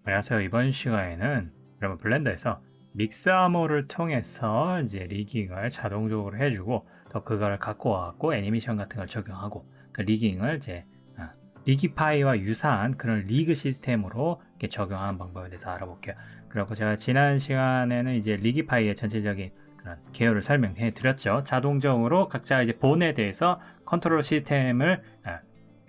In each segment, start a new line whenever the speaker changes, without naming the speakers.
안녕하세요. 이번 시간에는 여러분 블렌더에서 믹스 아머를 통해서 이제 리깅을 자동적으로 해주고 또 그걸 갖고 와갖고 애니메이션 같은 걸 적용하고 그 리깅을 이제 리기파이와 유사한 그런 리그 시스템으로 이렇게 적용하는 방법에 대해서 알아볼게요. 그리고 제가 지난 시간에는 이제 리기파이의 전체적인 그런 개요를 설명해 드렸죠. 자동적으로 각자 이제 본에 대해서 컨트롤 시스템을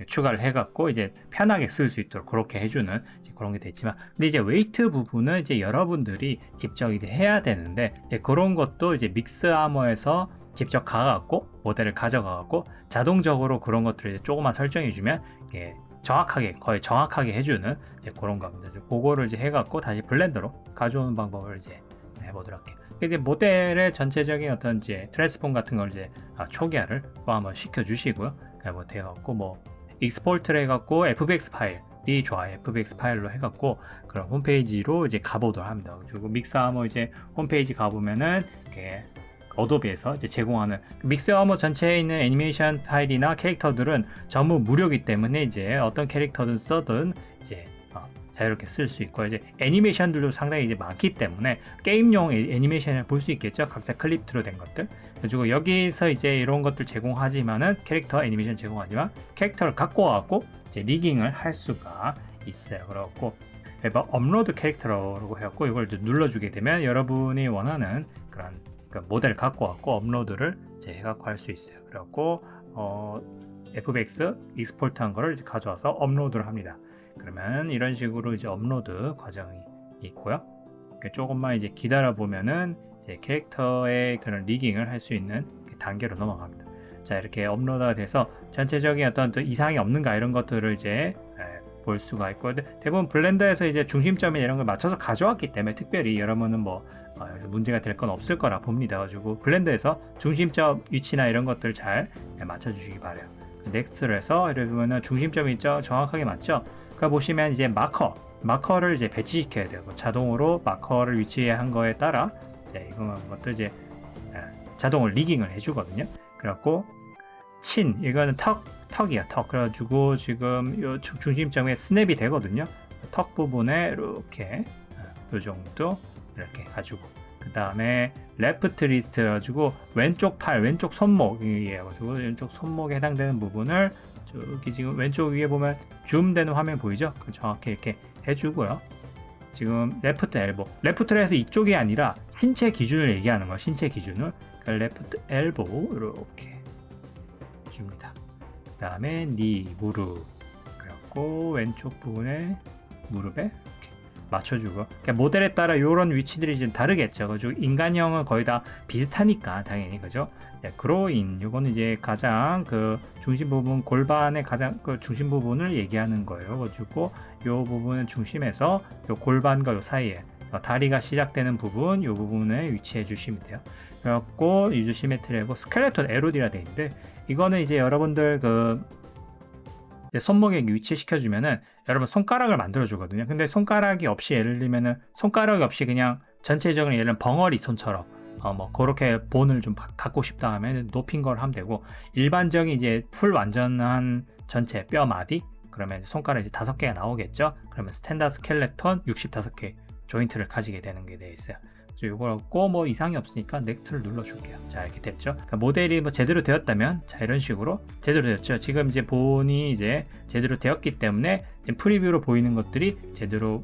추가를 해갖고 이제 편하게 쓸 수 있도록 그렇게 해주는 그런 게 됐지만, 근데 이제 웨이트 부분은 이제 여러분들이 직접 이제 해야 되는데, 그런 것도 이제 믹스 아머에서 직접 가갖고 모델을 가져가갖고 자동적으로 그런 것들을 이제 조금만 설정해주면 정확하게, 거의 정확하게 해주는 이제 그런 겁니다. 그거를 이제 해갖고 다시 블렌더로 가져오는 방법을 이제 해보도록 할게요. 이제 모델의 전체적인 어떤 이제 트랜스폼 같은 걸 이제 초기화를 또 한번 시켜주시고요. 그리고 돼갖고 뭐 익스포트를 해갖고 FBX 파일이 좋아요. FBX 파일로 해갖고 그런 홈페이지로 이제 가보도록 합니다. 그리고 믹스아머 이제 홈페이지 가보면은 이렇게 어도비에서 이제 제공하는 믹스아머 전체에 있는 애니메이션 파일이나 캐릭터들은 전부 무료이기 때문에 이제 어떤 캐릭터든 써든 이제 자유롭게 쓸 수 있고, 이제 애니메이션들도 상당히 이제 많기 때문에 게임용 애니메이션을 볼 수 있겠죠. 각자 클립트로 된 것들. 그리고 여기서 이제 이런 것들 제공하지만은 캐릭터 애니메이션 제공하지만 캐릭터를 갖고 와갖고 이제 리깅을 할 수가 있어요. 그래갖고 업로드 캐릭터라고 해갖고 이걸 눌러주게 되면 여러분이 원하는 그런 모델을 갖고 와갖고 업로드를 이제 해갖고 할 수 있어요. 그래갖고 FBX 익스포트한 거를 이제 가져와서 업로드를 합니다. 그러면 이런 식으로 이제 업로드 과정이 있고요. 조금만 이제 기다려 보면은 이제 캐릭터의 그런 리깅을 할 수 있는 단계로 넘어갑니다. 자, 이렇게 업로드가 돼서 전체적인 어떤 이상이 없는가 이런 것들을 이제 볼 수가 있고, 대부분 블렌더에서 이제 중심점이 이런 걸 맞춰서 가져왔기 때문에 특별히 여러분은 뭐 여기서 문제가 될 건 없을 거라 봅니다. 가지고 블렌더에서 중심점 위치나 이런 것들 잘 맞춰주시기 바래요. 넥스트를 해서 여러분은 중심점이 있죠, 정확하게 맞죠? 그러니까 보시면 이제 마커를 이제 배치시켜야 돼요. 자동으로 마커를 위치한 거에 따라 이제 이런 것도 이제 자동으로 리깅을 해주거든요. 그래갖고 이거는 턱이야, 턱. 그래가지고 지금 이 중심점에 스냅이 되거든요. 턱 부분에 이렇게 이 정도 이렇게 가지고, 그 다음에 레프트 리스트 해가지고 왼쪽 팔, 왼쪽 손목이에요. 가지고 왼쪽 손목에 해당되는 부분을 여기 지금 왼쪽 위에 보면 줌되는 화면 보이죠? 정확히 이렇게 해주고요. 지금 레프트 엘보, 레프트를 해서 이쪽이 아니라 신체 기준을 얘기하는 거예요. 신체 기준을. 레프트 엘보 이렇게 줍니다. 그 다음에 니, 무릎. 그래갖고 왼쪽 부분에 무릎에 이렇게 맞춰주고, 그러니까 모델에 따라 이런 위치들이 좀 다르겠죠. 그죠? 인간형은 거의 다 비슷하니까 당연히, 그죠? 그로인, 요거는 이제 가장 그 중심 부분, 골반의 가장 그 중심 부분을 얘기하는 거예요. 가지고 요 부분은 중심에서 요 골반과 요 사이에 다리가 시작되는 부분, 요 부분에 위치해 주시면 돼요. 그래갖고 유저 시메트리하고 스켈레톤 에로디라 돼 있는데, 이거는 이제 여러분들 그 손목에 위치시켜주면은 여러분 손가락을 만들어주거든요. 근데 손가락이 없이, 예를 들면은 손가락이 없이 그냥 전체적으로 예를 들면 벙어리 손처럼 뭐 그렇게 본을 좀 갖고 싶다 하면 높인 걸 하면 되고, 일반적인 이제 풀 완전한 전체 뼈 마디, 그러면 손가락 이제 5개가 나오겠죠. 그러면 스탠다드 스켈레톤 65개 조인트를 가지게 되는 게 돼 있어요. 이걸 갖고 뭐 이상이 없으니까 넥스트를 눌러줄게요. 자, 이렇게 됐죠. 그러니까 모델이 뭐 제대로 되었다면, 자, 이런 식으로 제대로 되었죠. 지금 이제 본이 이제 제대로 되었기 때문에 프리뷰로 보이는 것들이 제대로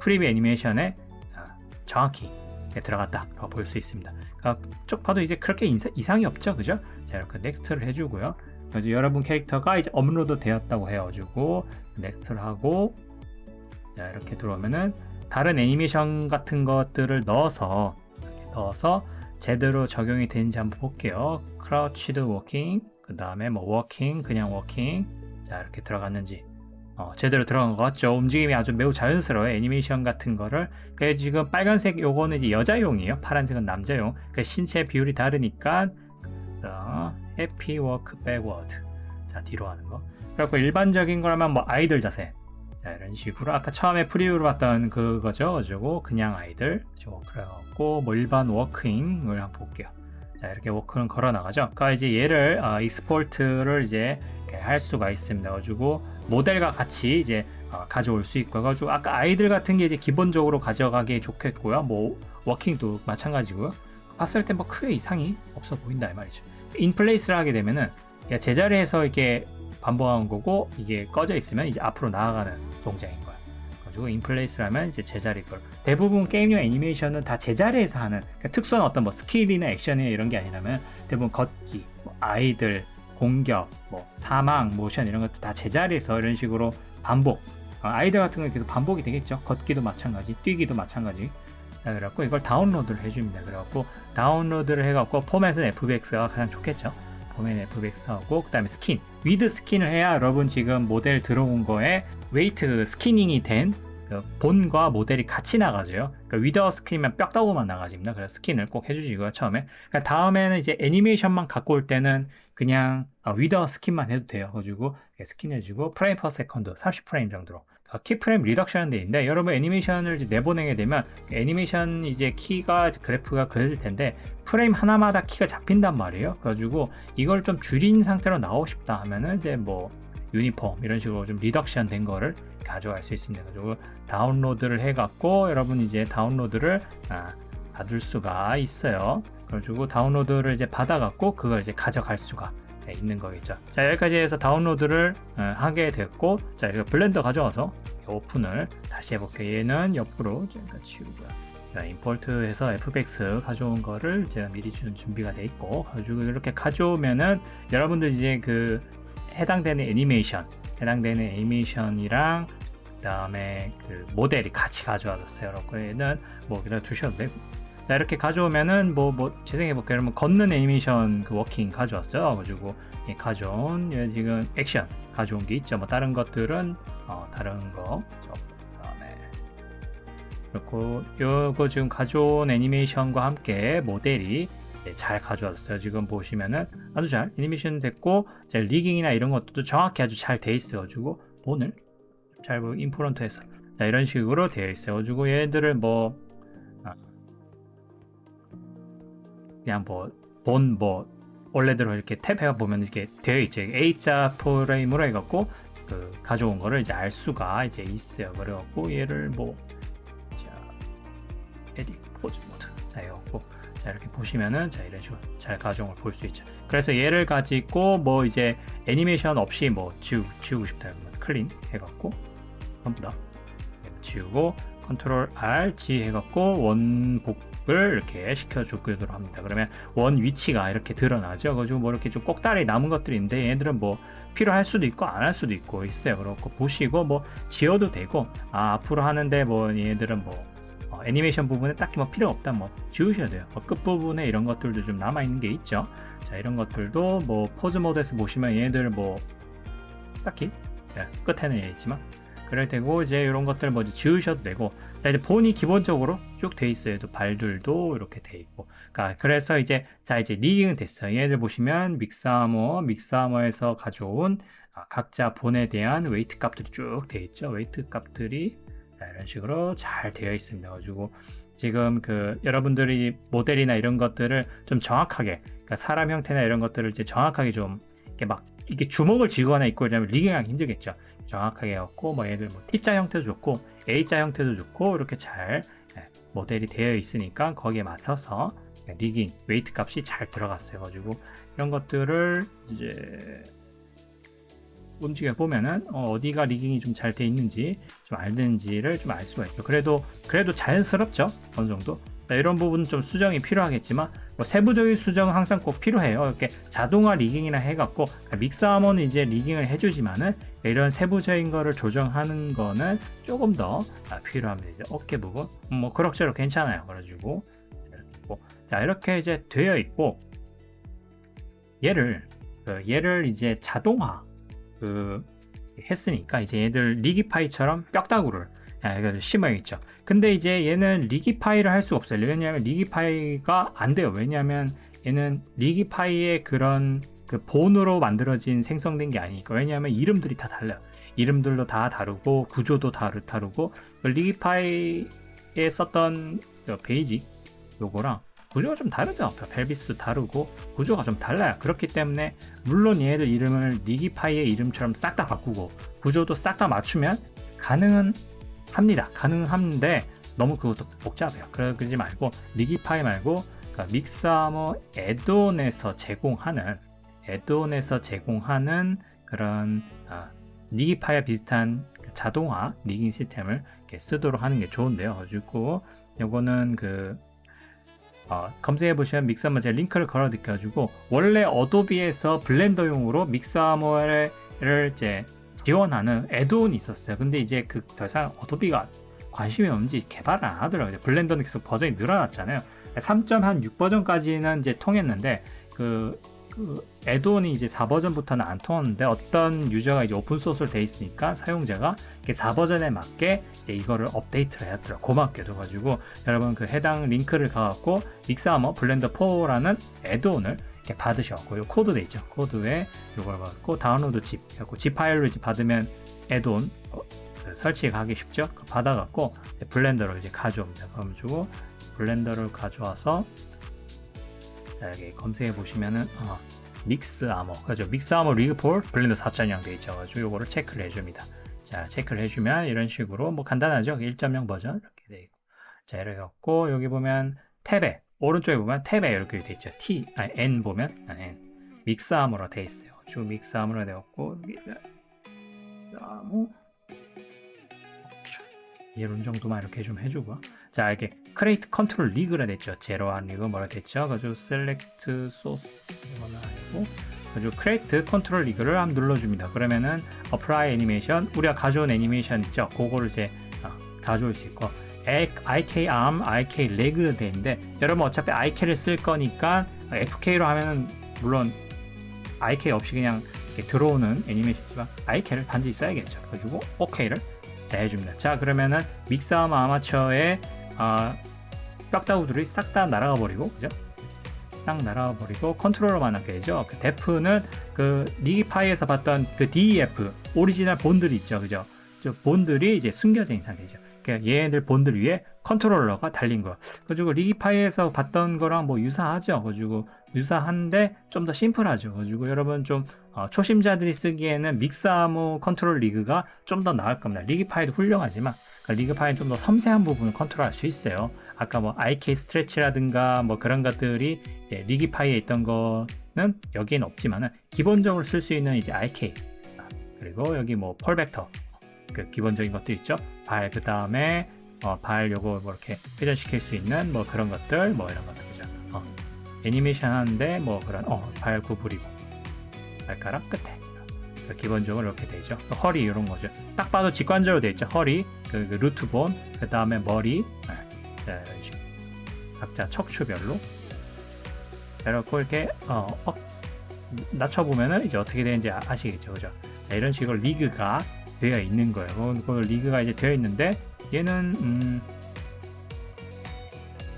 프리뷰 애니메이션에 정확히 들어갔다라고 볼 수 있습니다. 그러니까 쭉 봐도 이제 그렇게 이상이 없죠, 그죠? 자, 이렇게 넥스트를 해주고요. 그래서 여러분 캐릭터가 이제 업로드 되었다고 해가지고 넥스트를 하고, 자, 이렇게 들어오면은 다른 애니메이션 같은 것들을 넣어서 제대로 적용이 되는지 한번 볼게요. 크라우치드 워킹, 그 다음에 뭐 워킹, 그냥 워킹. 자, 이렇게 들어갔는지 제대로 들어간 것 같죠? 움직임이 아주 매우 자연스러워요. 애니메이션 같은 거를. 그래서 지금 빨간색 요거는 이제 여자용이에요. 파란색은 남자용. 그러니까 신체 비율이 다르니까 해피 워크 백워드. 자, 뒤로 하는 거. 그래서 일반적인 거라면 뭐 아이들 자세. 자, 이런 식으로 아까 처음에 프리뷰로 봤던 그거죠. 가지고 그냥 아이들. 그래갖고 뭐 일반 워킹을 한번 볼게요. 자, 이렇게 워크는 걸어 나가죠. 그러니까 이제 얘를 익스포트를 이제 할 수가 있습니다. 가지고 모델과 같이 이제 가져올 수 있고 해가지고 아까 아이들 같은 게 이제 기본적으로 가져가기에 좋겠고요. 뭐 워킹도 마찬가지고요. 봤을 때 뭐 크게 이상이 없어 보인다 이 말이죠. 인플레이스를 하게 되면은 제자리에서 이렇게 반복한 거고 이게 꺼져 있으면 이제 앞으로 나아가는 동작인 거야. 가지고 인플레이스를 하면 이제 제자리 걸. 대부분 게임용 애니메이션은 다 제자리에서 하는 그러니까 특수한 어떤 뭐 스킬이나 액션이나 이런 게 아니라면 대부분 걷기, 뭐 아이들, 공격, 뭐 사망, 모션 이런 것도 다 제자리에서 이런 식으로 반복. 아이들 같은 경우는 계속 반복이 되겠죠. 걷기도 마찬가지, 뛰기도 마찬가지. 그래갖고 이걸 다운로드를 해줍니다. 그래갖고 다운로드를 해갖고 포맷은 FBX가 가장 좋겠죠. 포맷 FBX하고 그 다음에 스킨, 위드 스킨을 해야 여러분 지금 모델 들어온 거에 웨이트 스키닝이 된 그 본과 모델이 같이 나가죠. 그러니까 위더 스킨이면 뼈다구만 나가집니다. 그래서 스킨을 꼭 해주시고요. 처음에. 그러니까 다음에는 이제 애니메이션만 갖고 올 때는 그냥 위더 스킨만 해도 돼요. 그래가지고 스킨 해주고 프레임 퍼 세컨드 30프레임 정도로. 키프레임 리덕션은 돼 있는데 여러분 애니메이션을 이제 내보내게 되면 애니메이션 이제 키가 그래프가 그려질 텐데 프레임 하나마다 키가 잡힌단 말이에요. 그래가지고 이걸 좀 줄인 상태로 나오고 싶다 하면은 이제 뭐 유니폼 이런 식으로 좀 리덕션 된 거를 가져갈 수 있습니다. 그리고 다운로드를 해갖고 여러분 이제 다운로드를 받을 수가 있어요. 그래가지고 다운로드를 이제 받아갖고 그걸 이제 가져갈 수가 있는 거겠죠. 자, 여기까지 해서 다운로드를 하게 됐고, 자, 이거 블렌더 가져와서 오픈을 다시 해볼게요. 얘는 옆으로 제가 치우고요. 자, 임포트해서 FBX 가져온 거를 제가 미리 주는 준비가 돼 있고, 가지고 이렇게 가져오면은 여러분들 이제 그 해당되는 애니메이션이랑 그다음에 그 모델이 같이 가져와졌어요. 그래서 얘는 뭐 그냥 두셔도 되고. 자, 이렇게 가져오면은 뭐 재생해볼게요. 여러분 걷는 애니메이션 그 워킹 가져왔죠. 그리고 가져온 지금 액션 가져온 게 있죠. 뭐 다른 것들은 다른 거. 그다음에 그리고 요거 지금 가져온 애니메이션과 함께 모델이 잘 가져왔어요. 지금 보시면은 아주 잘 애니메이션 됐고 리깅이나 이런 것도 정확히 아주 잘 돼 있어가지고 본을 잘 인프런트해서 자, 이런 식으로 되어 있어가지고 얘들을 뭐 그냥 원래대로 이렇게 탭해 보면 이렇게 되어 있죠. A자 프레임으로 해갖고 그 가져온 거를 이제 알 수가 이제 있어요. 그래갖고 얘를 에딕 포즈 모드 자 해갖고 자 이렇게 보시면은 자 이런 식으로 잘 가져온 걸 볼 수 있죠. 그래서 얘를 가지고 뭐 이제 애니메이션 없이 뭐 지우고 싶다 그러면 클린 해갖고 전부 다 지우고 컨트롤 R G 해갖고 원복을 이렇게 시켜주도록 합니다. 그러면 원 위치가 이렇게 드러나죠. 그래가지고 뭐 이렇게 좀 꼭다리 남은 것들이 있는데 얘들은 뭐 필요할 수도 있고 안 할 수도 있고 있어요. 그렇고 보시고 뭐 지워도 되고 앞으로 하는데 뭐 얘들은 뭐 애니메이션 부분에 딱히 뭐 필요 없다 뭐 지우셔야 돼요. 끝 부분에 이런 것들도 좀 남아 있는 게 있죠. 자 이런 것들도 뭐 포즈 모드에서 보시면 얘들 뭐 딱히 끝에는 얘 있지만 그럴 테고 이제 이런 것들 뭐 지우셔도 되고 자 이제 본이 기본적으로 쭉 돼 있어요. 발들도 이렇게 돼 있고 그래서 이제 이제 리깅은 됐어요. 얘들 보시면 믹스아머에서 가져온 각자 본에 대한 웨이트 값들이 쭉 돼 있죠. 웨이트 값들이 이런 식으로 잘 되어 있습니다. 가지고 지금 그 여러분들이 모델이나 이런 것들을 좀 정확하게 그러니까 사람 형태나 이런 것들을 이제 정확하게 좀 이렇게 막 이게 주먹을 쥐거나 있고 이러면 리깅하기 힘들겠죠. 정확하게 해갖고 뭐 얘들 뭐 T자 형태도 좋고 A자 형태도 좋고 이렇게 잘 모델이 되어 있으니까 거기에 맞춰서 리깅 웨이트 값이 잘 들어갔어요. 가지고 이런 것들을 이제 움직여 보면은 어디가 리깅이 좀 잘 돼 있는지 좀 알는지를 좀 알 수가 있죠. 그래도 자연스럽죠. 어느 정도. 이런 부분은 좀 수정이 필요하겠지만 뭐 세부적인 수정은 항상 꼭 필요해요. 이렇게 자동화 리깅이나 해갖고 믹스아머는 이제 리깅을 해주지만은 이런 세부적인 거를 조정하는 거는 조금 더 필요합니다. 이제 어깨 부분 뭐 그럭저럭 괜찮아요. 그래가지고 자 이렇게 이제 되어 있고 얘를 이제 자동화 했으니까 이제 얘들 리기파이처럼 뼈다구를 심어 있죠. 근데 이제 얘는 리기파이를 할 수 없어요. 왜냐하면 리기파이가 안 돼요. 왜냐하면 얘는 리기파이의 그런 그 본으로 만들어진 생성된 게 아니니까. 왜냐하면 이름들이 다 달라요. 이름들도 다 다르고 구조도 다르고 리기파이에 썼던 베이직 요거랑 구조가 좀 다르죠. 벨비스도 다르고 구조가 좀 달라요. 그렇기 때문에 물론 얘들 이름을 리기파이의 이름처럼 싹 다 바꾸고 구조도 싹 다 맞추면 가능은 합니다. 가능한데 너무 그것도 복잡해요. 그러지 말고 리기파이 말고 그러니까 믹스아머 애드온에서 제공하는 그런 리기파이와 비슷한 자동화 리깅 시스템을 이렇게 쓰도록 하는 게 좋은데요. 가지고 요거는 검색해 보시면 믹스아머 제가 링크를 걸어 드려가지고 원래 어도비에서 블렌더용으로 믹스아머를 이제 지원하는 애드온이 있었어요. 근데 이제 더 이상 어도비가 관심이 없는지 개발을 안 하더라고요. 블렌더는 계속 버전이 늘어났잖아요. 3.6 버전까지는 이제 통했는데 그 애드온이 이제 4버전부터는 안 통하는데 어떤 유저가 이제 오픈소스로 돼 있으니까 사용자가 4버전에 맞게 이거를 업데이트를 해놨더라고요. 고맙게도. 가지고 여러분 그 해당 링크를 가갖고 믹스아머 블렌더 4라는 애드온을 받으셔갖고 요 코드 돼 있죠. 코드에 이걸 받고 다운로드 집 해갖고 집 파일로 이제 받으면 애드온 설치가 하기 쉽죠. 받아갖고 블렌더를 이제 가져옵니다. 그럼 주고 블렌더를 가져와서 자, 여기 검색해 보시면은 믹스아머 그죠? 믹스아머 리그4 블렌더 4.0 돼 있죠. 가지고 요거를 체크를 해줍니다. 자, 체크를 해주면 이런 식으로 뭐 간단하죠. 1.0 버전 이렇게 돼 있고, 자 이렇게 갖고 여기 보면 탭에 오른쪽에 보면 탭에 이렇게 돼 있죠. N 보면 N 믹스아머로 돼 있어요. 쭉 믹스아머로 되었고 믹스아머 이런 정도만 이렇게 좀 해주고, 자 이렇게 크레이트 컨트롤 리그라 됐죠. 제로한 리그 뭐라 됐죠. 그래서 셀렉트 소스 이거는 아니고 그리고 크레이트 컨트롤 리그를 한번 눌러줍니다. 그러면은 어플라이 애니메이션 우리가 가져온 애니메이션 있죠. 그거를 이제 가져올 수 있고 IK arm, IK leg로 돼 있는데 여러분 어차피 IK를 쓸 거니까 FK로 하면은 물론 IK 없이 그냥 이렇게 들어오는 애니메이션이지만 IK를 반드시 써야겠죠. 그래가지고 OK를 해줍니다. 자 그러면은 믹스아머 아마추어의 뼈다구들이 싹 다 날아가 버리고 그죠? 딱 날아가 버리고 컨트롤러만 남게 되죠. 그 데프는 그 리기파이에서 봤던 그 DEF 오리지널 본들이 있죠, 그죠? 저 본들이 이제 숨겨져 있는 상태죠. 그러니까 얘네들 본들 위에 컨트롤러가 달린 거. 그리고 리기파이에서 봤던 거랑 뭐 유사하죠. 그리고 유사한데 좀 더 심플하죠. 그리고 여러분 좀 초심자들이 쓰기에는 믹스아머 컨트롤 리그가 좀 더 나을 겁니다. 리기파이도 훌륭하지만 리그파이는 좀 더 섬세한 부분을 컨트롤할 수 있어요. 아까 뭐 IK 스트레치라든가 뭐 그런 것들이 이제 리기파이에 있던 거는 여기에는 없지만은 기본적으로 쓸 수 있는 이제 IK 그리고 여기 뭐 폴벡터 그 기본적인 것도 있죠. 발 그 다음에 발 요거 뭐 이렇게 회전시킬 수 있는 뭐 그런 것들 뭐 이런 것들이죠. 애니메이션 하는데 뭐 그런 발 구부리고 발가락 끝에 기본적으로 이렇게 되죠. 허리 이런 거죠. 딱 봐도 직관적으로 되어 있죠. 허리, 그 루트본, 그 다음에 머리, 자, 이런 식으로 각자 척추별로 이렇게 낮춰보면은 이제 어떻게 되는지 아시겠죠, 그죠? 자, 이런 식으로 리그가 되어 있는 거예요. 그 리그가 이제 되어 있는데 얘는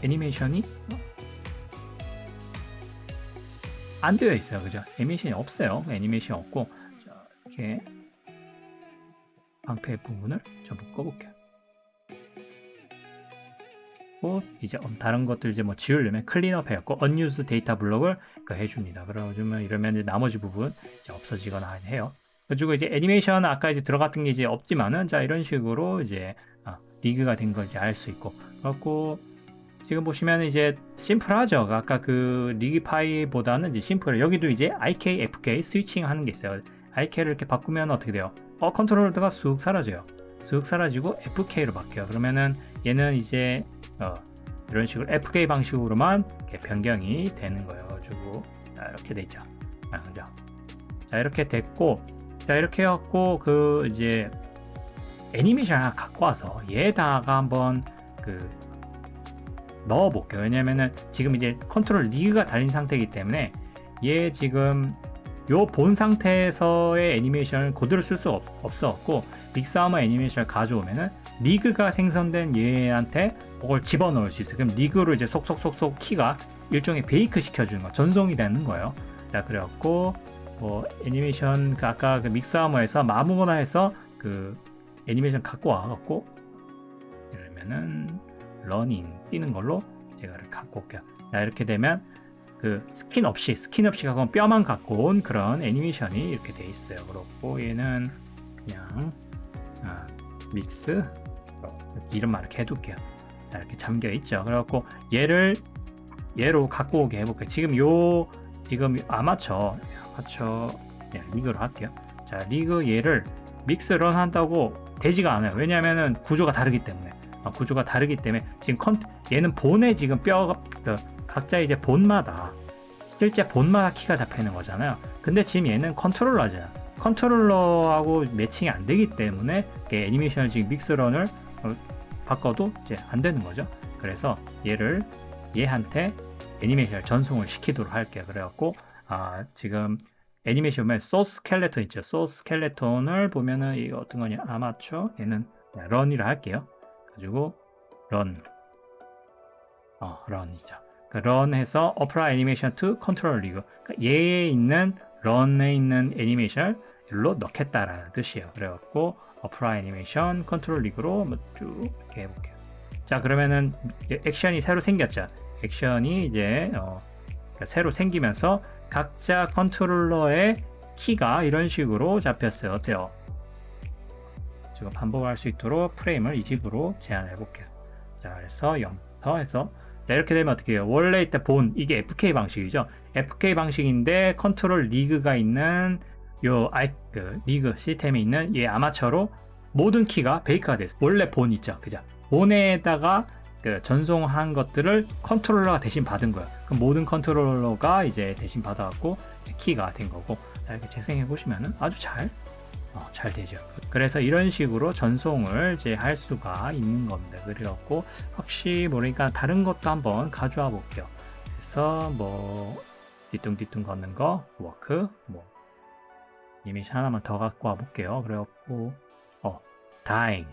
애니메이션이 안 되어 있어요, 그죠? 애니메이션이 없어요. 애니메이션 없고. 이렇게 방패 부분을 전부 꺼볼게요. 이제 다른 것들 이제 뭐 지우려면 클린업 해갖고 unused 데이터 블록을 해줍니다. 그러면 이러면 이제 나머지 부분 이제 없어지거나 해요. 그리고 이제 애니메이션 아까 이제 들어갔던 게 이제 없지만은 자 이런 식으로 이제 리그가 된 걸 이제 알 수 있고 그렇고 지금 보시면 이제 심플하죠. 아까 그 리기파이보다는 이제 심플해. 여기도 이제 IK, FK 스위칭 하는 게 있어요. IK를 이렇게 바꾸면 어떻게 돼요? 컨트롤러가 쑥 사라져요. 쑥 사라지고 FK로 바뀌어요. 그러면은 얘는 이제 이런 식으로 FK 방식으로만 이렇게 변경이 되는 거예요. 가지고 이렇게 돼 있죠. 그죠? 자 이렇게 됐고, 자 이렇게 해갖고 그 이제 애니메이션 하나 갖고 와서 얘다가 한번 넣어 볼게요. 왜냐면은 지금 이제 컨트롤 리그가 달린 상태이기 때문에 얘 지금 요 본 상태에서의 애니메이션을 그대로 쓸 수 없었고 믹스아머 애니메이션을 가져오면은 리그가 생성된 얘한테 그걸 집어넣을 수 있어요. 그럼 리그로 이제 속속속속 키가 일종의 베이크 시켜주는 거, 전송이 되는 거예요. 자 그래갖고 뭐 애니메이션 아까 그 믹스아머에서 아무거나 해서 그 애니메이션 갖고 와갖고 이러면은 러닝 뛰는 걸로 제가 갖고 올게요. 자 이렇게 되면 그 스킨 없이 갖고 온 뼈만 갖고 온 그런 애니메이션이 이렇게 돼 있어요. 그렇고 얘는 그냥 믹스 이름만 이렇게 해둘게요. 자, 이렇게 잠겨 있죠. 그래갖고 얘로 갖고 오게 해볼게요. 지금 아마추어 리그로 할게요. 자, 리그 얘를 믹스 런 한다고 되지가 않아요. 왜냐면은 구조가 다르기 때문에. 지금 얘는 본에 지금 각자 이제 실제 본마다 키가 잡혀 있는 거잖아요. 근데 지금 얘는 컨트롤러잖아. 컨트롤러하고 매칭이 안 되기 때문에 애니메이션을 지금 믹스런을 바꿔도 이제 안 되는 거죠. 그래서 얘한테 애니메이션을 전송을 시키도록 할게요. 그래갖고 지금 애니메이션 보면 소스 스켈레톤 있죠. 소스 스켈레톤을 보면은 이거 어떤 거냐, 아마추어 얘는 런이라 할게요. 가지고 런이죠. 런해서 apply animation to control 리그. 얘에 있는 런에 있는 애니메이션을 일로 넣겠다라는 뜻이에요. 그래갖고 apply animation control 리그로 쭉 이렇게 해볼게요. 자, 그러면은 액션이 새로 생겼죠. 액션이 이제 새로 생기면서 각자 컨트롤러의 키가 이런 식으로 잡혔어요. 어때요? 지금 반복할 수 있도록 프레임을 20으로 제한해 볼게요. 자, 그래서 0부터 해서 이렇게 되면 어떻게 해요? 원래 이때 이게 FK 방식이죠. FK 방식인데 컨트롤 리그가 있는 리그 시스템에 있는 얘 아마추어로 모든 키가 베이크가 됐어요. 원래 본 있죠. 그죠? 본에다가 전송한 것들을 컨트롤러가 대신 받은 거예요. 그럼 모든 컨트롤러가 이제 대신 받아갖고 키가 된 거고, 이렇게 재생해 보시면은 아주 잘 되죠. 그래서 이런 식으로 전송을 이제 할 수가 있는 겁니다. 그래갖고 혹시 모르니까 다른 것도 한번 가져와 볼게요. 그래서 뒤뚱뒤뚱 걷는 거, 워크, 애니메이션 하나만 더 갖고 와 볼게요. 그래갖고 다잉,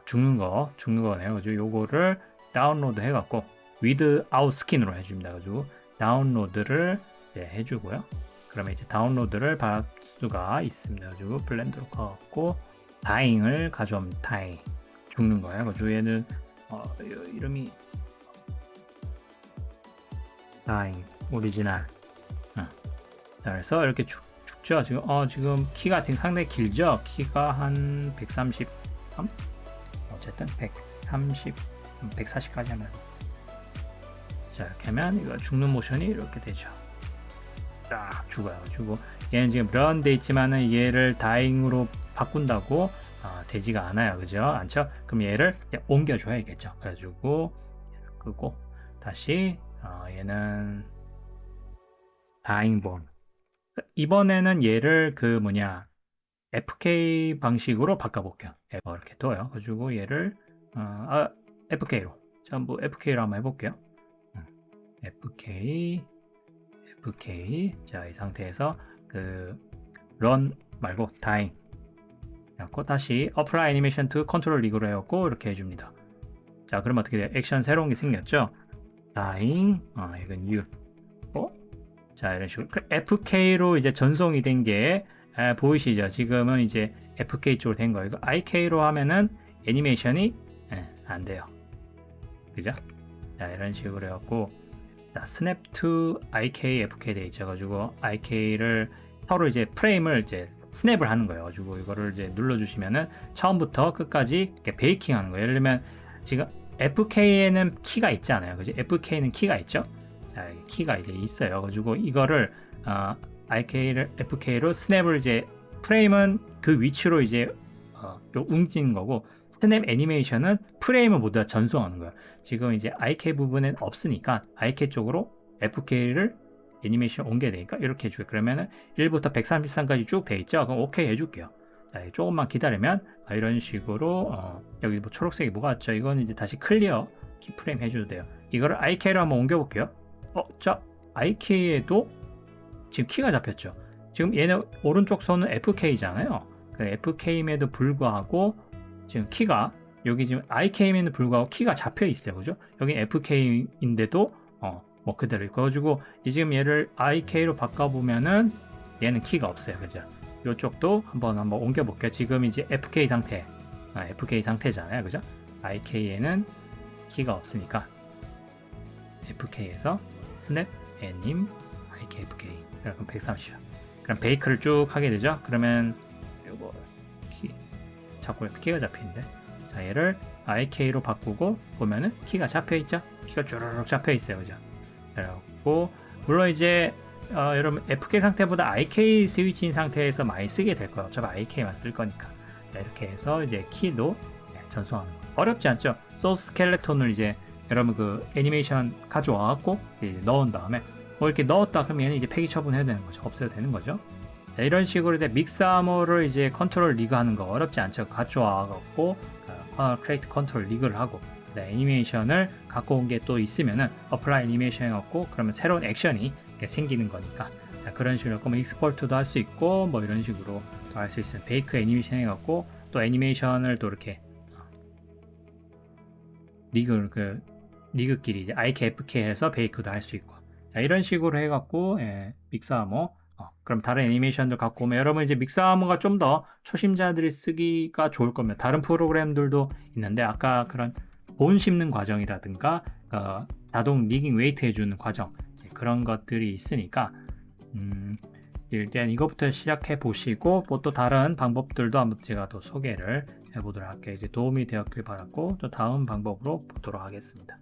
죽는 거네요. 그죠? 요거를 다운로드 해갖고 without skin으로 해줍니다. 가지고 다운로드를 해주고요. 그러면 이제 다운로드를 받을 수가 있습니다. 가지고 블렌더로 가갖고 다잉을 가져옵니다. 다잉, 죽는 거예요. 가지고 얘는 이름이 다잉 오리지널. 자, 그래서 이렇게 죽죠. 지금 키가 상당히 길죠. 키가 한 133. 어쨌든 140까지 하면, 자, 이렇게 하면 이거 죽는 모션이 이렇게 되죠. 딱 죽어요. 얘는 지금 런 돼 있지만은 얘를 다잉으로 바꾼다고 되지가 않아요. 그죠? 않죠? 그럼 얘를 옮겨줘야겠죠. 그래가지고 끄고 다시 얘는 다잉본. 이번에는 얘를 FK 방식으로 바꿔볼게요. 이렇게 둬요. 가지고 얘를 FK로 전부 FK로 한번 해볼게요. FK. 자, 이 상태에서 run 말고 dying 해갖고 다시 apply animation to control 리그로 해갖고 이렇게 해줍니다. 자, 그럼 어떻게 돼요? 액션 새로운 게 생겼죠? dying, 이건 you. 자, 이런 식으로 FK로 이제 전송이 된 게 보이시죠? 지금은 이제 FK 쪽으로 된 거예요. IK로 하면은 애니메이션이 안 돼요. 그죠? 자, 이런 식으로 해갖고, 자, snap to IK, FK 돼 있어가지고 IK를 서로 이제 프레임을 스냅을 하는 거예요. 가지고 이거를 이제 눌러주시면은 처음부터 끝까지 이렇게 베이킹 하는 거예요. 예를 들면 지금 FK에는 키가 있지 않아요. 그죠? FK는 키가 있죠? 자, 키가 이제 있어요. 가지고 이거를 FK로 스냅을 프레임은 그 위치로 옮긴 거고, 스냅 애니메이션은 프레임을 모두 다 전송하는 거예요. 지금 이제 IK 부분은 없으니까 IK 쪽으로 FK를 애니메이션 옮겨야 되니까 이렇게 해줘요. 그러면은 1부터 133까지 쭉 돼 있죠. 그럼 오케이 해줄게요. 자, 조금만 기다리면 이런 식으로 여기 초록색이 뭐가 있죠? 이건 이제 다시 클리어 키프레임 해줘도 돼요. 이거를 IK로 한번 옮겨볼게요. 자, IK에도 지금 키가 잡혔죠. 지금 얘는 오른쪽 손은 FK잖아요. FK임에도 불구하고 지금 키가 여기 지금 IK임에도 불구하고 키가 잡혀 있어요. 그죠? 여기 FK인데도 그대로 있고, 가지고 지금 얘를 IK로 바꿔보면은 얘는 키가 없어요. 그죠? 이쪽도 한번 옮겨 볼게요. 지금 이제 FK 상태잖아요. 그죠? IK에는 키가 없으니까 FK에서 스냅 애님 IK FK 그럼 130. 그럼 베이크를 쭉 하게 되죠. 그러면 요거 자꾸 키가 잡히는데. 자, 얘를 IK로 바꾸고 보면은 키가 잡혀 있죠? 키가 쭈르륵 잡혀 있어요. 그죠? 그래갖고 물론 이제 여러분 FK 상태보다 IK 스위치인 상태에서 많이 쓰게 될 거예요. 어차피 IK만 쓸 거니까. 자, 이렇게 해서 이제 키도 전송하는 거. 어렵지 않죠? 소스 스켈레톤을 이제 여러분 그 애니메이션 가져와갖고 넣은 다음에 뭐 이렇게 넣었다 그러면 이제 폐기 처분해야 되는 거죠. 없애야 되는 거죠. 자, 이런 식으로 이제 믹스 아머를 이제 컨트롤 리그 하는 거 어렵지 않죠? 가져와갖고 크레이트 컨트롤 리그를 하고 애니메이션을 갖고 온 게 또 있으면은 어플라이 애니메이션 해갖고 그러면 새로운 액션이 생기는 거니까. 자, 그런 식으로 뭐 익스포트도 할 수 있고 뭐 이런 식으로 할 수 있어요. 베이크 애니메이션 해갖고 또 애니메이션을 또 이렇게 리그끼리 이제 IK, FK 해서 베이크도 할 수 있고. 자, 이런 식으로 해갖고 믹스아머 그럼 다른 애니메이션들 갖고 오면 여러분 이제 믹스아머가 좀 더 초심자들이 쓰기가 좋을 겁니다. 다른 프로그램들도 있는데 아까 그런 본 씹는 과정이라든가 자동 리깅 웨이트 해주는 과정 그런 것들이 있으니까 일단 이것부터 시작해 보시고 뭐 또 다른 방법들도 한번 제가 또 소개를 해보도록 할게요. 이제 도움이 되었길 바랐고 또 다음 방법으로 보도록 하겠습니다.